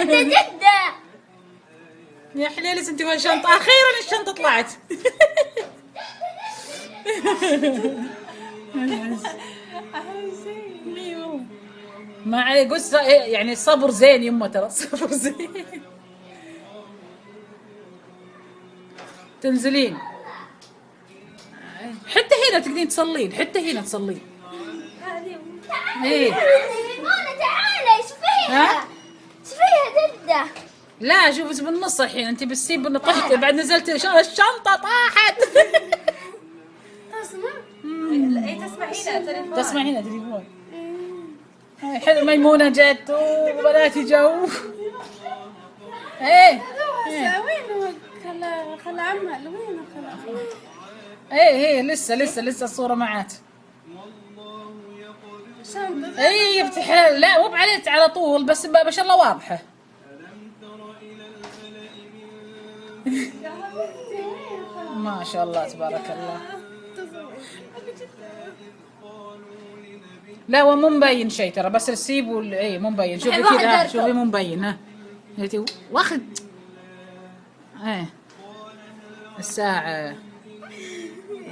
جدة جدة. يا حليلة انت وين شنطة؟ اخيرا الشنطة طلعت. ما علي قص يعني الصبر زين يمه، ترى الصبر زين. تنزلين حتى هنا تقدرين تصلين، حتى هنا تصلين. ايه ماما تعالي ايش فيها؟ ايش فيها جدة؟ لا شوف بس بالنص الحين انت بالسيب طحت بعد نزلت الشنطة طاحت. تسمع؟ اي تسمعينها تليفون. تسمعينها تليفون. حلو ميمونة جت وبناتي جو. ايه وين خلا عمها؟ وين خلا؟ ايه لسه الصورة معات. ايه يفتح لا مو بعليت على طول بس ما شاء الله واضحة. ما شاء الله تبارك الله. لا هو مو مبين شيء ترى، بس السيب اي مو مبين. شوفي كذا شوفي مو مبين. ها واخد ايه الساعة.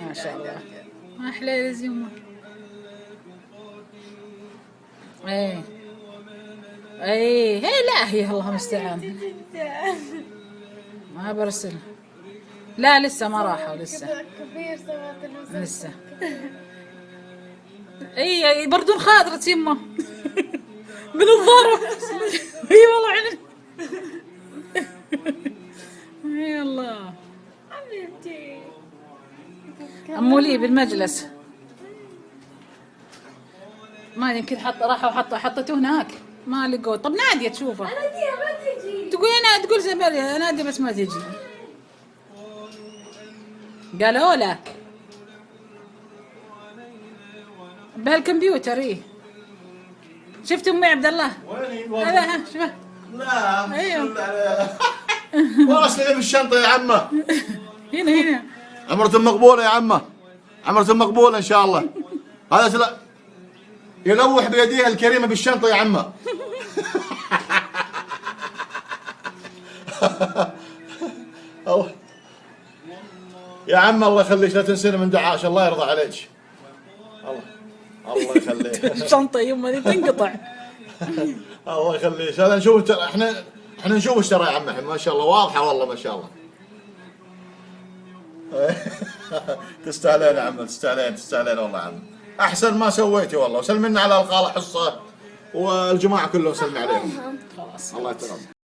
ما شاء الله ما احلى لزيمه. ايه لا هي الله المستعان. ما برسل. لا لسه ما راحوا لسه. لسه. اي يبردون خاطرة يمه. من الضرب. اي والله عين. اي الله. حبيبتي. امولي بالمجلس. ما يمكن حطته هناك ما لقوه. طب نادية تشوفه. نادية ما تجي. تقول انا تقول زبالة نادية بس ما تجي. قالوا له بهالكمبيوتر. ايه شفت امي عبد الله؟ وين هذا شوفه. لا ايوه والله اسلقي بالشنطة يا عمه. هنا عمرة مقبولة يا عمه، عمرة مقبولة ان شاء الله. هذا يلوح بيديها الكريمة بالشنطة يا عمه. يا عم الله يخليك لا تنسينا من دعاش، الله يرضى عليك. الله يخليك. الشنطة يمه دي تنقطع. الله يخليك. هذا نشوف احنا نشوف ايش ترى يا عم. ما شاء الله واضحة والله ما شاء الله. تستاهلين يا عم، تستاهلين والله يا عم. احسن ما سويتي والله. وسلمنا على الخالة حصة والجماعة كلهم سلمي عليهم. خلاص الله يتقبل.